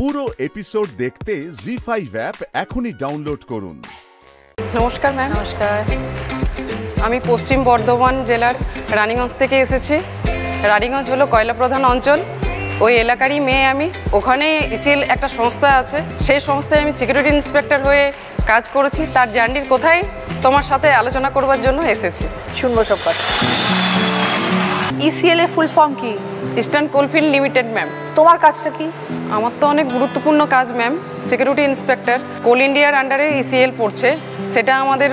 পুরো এপিসোড দেখতে জি5 অ্যাপ এখনই ডাউনলোড করুন। নমস্কার ম্যাম। নমস্কার। আমি পশ্চিম বর্ধমান জেলার রানীগঞ্জ থেকে এসেছি। রানীগঞ্জ হলো কয়লা প্রধান অঞ্চল, ওই এলাকারই মেয়ে আমি। ওখানে ইসিএল একটা সংস্থা আছে, সেই সংস্থায় আমি সিকিউরিটি ইন্সপেক্টর হয়ে কাজ করেছি। তার জার্নির কোথায় তোমার সাথে আলোচনা করবার জন্য এসেছি। শুনবো সব কথা। ইসিএল এর ফুল ফর্ম কি? Eastern coalfield limited ma'am. তোমার কাজটা কি? আমার তো অনেক গুরুত্বপূর্ণ কাজ ম্যাম। সিকিউরিটি ইন্সপেক্টর, কোল ইন্ডিয়ার আন্ডারে ইসিএল পড়ছে, সেটা আমাদের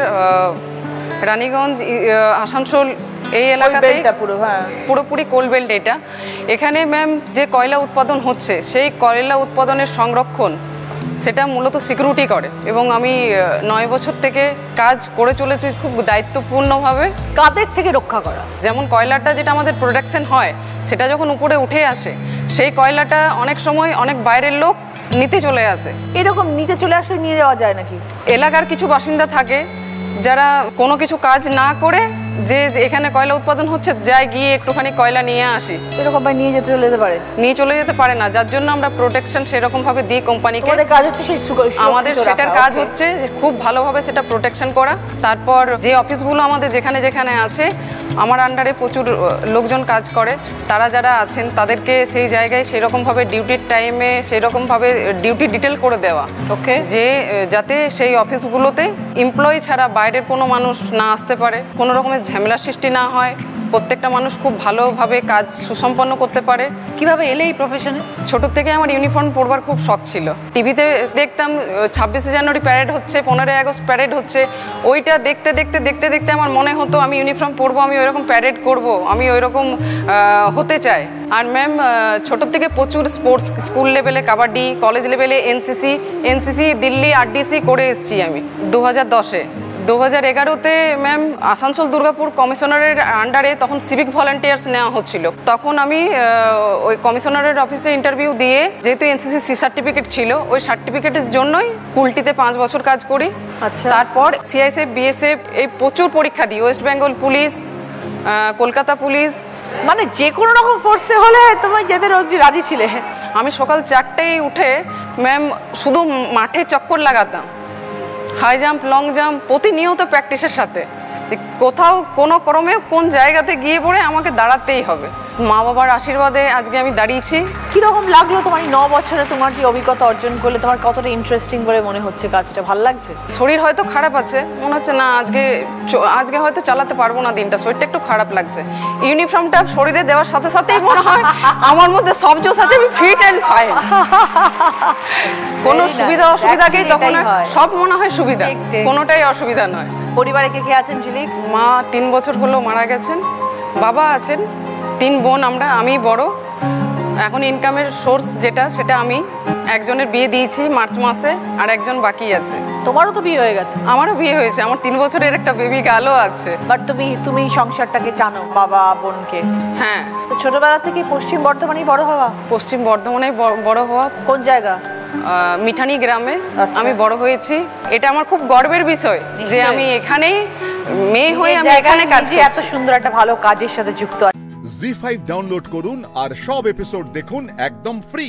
রানীগঞ্জ, আসানসোল এই এলাকাতে পুরোপুরি কোল বেল্ট। এটা এখানে ম্যাম যে কয়লা উৎপাদন হচ্ছে, সেই কয়লা উৎপাদনের সংরক্ষণ সেটা মূলত সিকিউরিটি করে, এবং আমি 9 বছর থেকে কাজ করে চলেছি খুব দায়িত্বপূর্ণভাবে। কাদের থেকে রক্ষা করা? যেমন কয়লাটা যেটা আমাদের প্রোডাকশন হয়, সেটা যখন উপরে উঠে আসে, সেই কয়লাটা অনেক সময় অনেক বাইরের লোক নিতে চলে আসে। এরকম নিতে চলে আসলে নিয়ে যাওয়া যায় নাকি? এলাকার কিছু বাসিন্দা থাকে যারা কোনো কিছু কাজ না করে, যে এখানে কয়লা উৎপাদন হচ্ছে, যাই গিয়ে একটুখানি কয়লা নিয়ে আসি, এরকম ভাবে নিয়ে চলে যেতে পারে? নিয়ে চলে যেতে পারে না, যার জন্য আমরা প্রোটেকশন সেরকম ভাবে দিই কোম্পানিকে। আমাদের সেটার কাজ হচ্ছে যে খুব ভালোভাবে সেটা প্রোটেকশন করা। তারপর যে অফিসগুলো আমাদের যেখানে যেখানে আছে, আমার আন্ডারে প্রচুর লোকজন কাজ করে, তারা যারা আছেন তাদেরকে সেই জায়গায় সেরকমভাবে ডিউটির টাইমে সেরকমভাবে ডিউটি ডিটেল করে দেওয়া, ওকে, যে যাতে সেই অফিসগুলোতে এমপ্লয়ি ছাড়া বাইরের কোনো মানুষ না আসতে পারে, কোনো রকমের ঝামেলা সৃষ্টি না হয়, প্রত্যেকটা মানুষ খুব ভালোভাবে কাজ সুসম্পন্ন করতে পারে। কিভাবে এলে এই প্রফেশনে? ছোট থেকে আমার ইউনিফর্ম পরবার খুব শখ ছিল। টিভিতে দেখতাম 26শে জানুয়ারি প্যারেড হচ্ছে, 15ই আগস্ট প্যারেড হচ্ছে, ওইটা দেখতে দেখতে দেখতে দেখতে আমার মনে হতো আমি ইউনিফর্ম পরবো, আমি ওইরকম প্যারেড করব, আমি ওইরকম হতে চাই। আর ম্যাম ছোট থেকে প্রচুর স্পোর্টস, স্কুল লেভেলে কাবাডি, কলেজ লেভেলে এনসিসি দিল্লি আরডিসি করে এসেছি আমি। 2010-এ 2011-তে ম্যাম আসানসোল দুর্গাপুর কমিশনারের আন্ডারে তখন সিভিক ভলান্টিয়ার্স নেওয়া হচ্ছিল। তখন আমি ওই কমিশনারের অফিসে ইন্টারভিউ দিয়ে, যেহেতু এনসিসি সি সার্টিফিকেট ছিল, ওই সার্টিফিকেটের জন্যই কুলটিতে 5 বছর কাজ করি। আচ্ছা। তারপর সিআইএসএফ, বিএসএফ এই প্রচুর পরীক্ষা দিই, West Bengal police, Kolkata police, মানে যে কোনো রকম ফোর্সে হলে তুমি যেতে রাজি ছিলে? আমি সকাল 4টায় উঠে ম্যাম শুধু মাঠে চক্কর লাগাতাম, হাই জাম্প, লং জাম্প, প্রতিনিয়ত প্র্যাকটিসের সাথে। কোথাও কোনো ক্রমে কোন জায়গাতে গিয়ে পড়ে আমাকে দাঁড়াতেই হবে। মা বাবার আশীর্বাদে আজকে আমি দাঁড়িয়েছি। কিরকম লাগলো তোমার 9 বছরে তোমার যে অভিজ্ঞতা অর্জন করলে, তোমার কতটা ইন্টারেস্টিং বলে মনে হচ্ছে কাজটা? ভালো লাগছে? শরীর হয়তো খারাপ আছে, মনে হচ্ছে না আজকে হয়তো চালাতে পারবো না দিনটা, শরীরটা একটু খারাপ লাগছে। ইউনিফর্মটা শরীরে দেওয়ার সাথে সাথেই মনে হয় আমার মধ্যে সব জোশ আছে, আমি ফিট অ্যান্ড ফাইন। কোনো সুবিধা অসুবিধাকেই তখন সব মনে হয় সুবিধা, কোনোটাই অসুবিধা নয়। পরিবারে কে কে আছেন ঝিলিক? মা 3 বছর হলো মারা গেছেন, বাবা আছেন, 3 বোন আমরা, আমি বড়। এখন ইনকামের সোর্স যেটা, সেটা আমি একজনের বিয়ে দিয়েছি মার্চ মাসে, আর একজন বাকি আছে। তোমারও তো বিয়ে হয়ে গেছে? আমারও বিয়ে হয়েছে, আমার 3 বছরের একটা বেবি গার্লও আছে। বাট তুমি সংসারটাকে জানো, বাবা বোনকে? হ্যাঁ। তো ছোটবেলা থেকে পশ্চিম বর্ধমানেই বড় হওয়া? পশ্চিম বর্ধমানে বড় হওয়া। কোন জায়গা? মিঠানি গ্রামে আমি বড় হয়েছি। এটা আমার খুব গর্বের বিষয় যে আমি এখানেই মেয়ে হয়ে আমি এখানে কাজ করছি, এত সুন্দর একটা ভালো কাজের সাথে যুক্ত। জি5 ডাউনলোড করুন আর সব এপিসোড দেখুন একদম ফ্রি।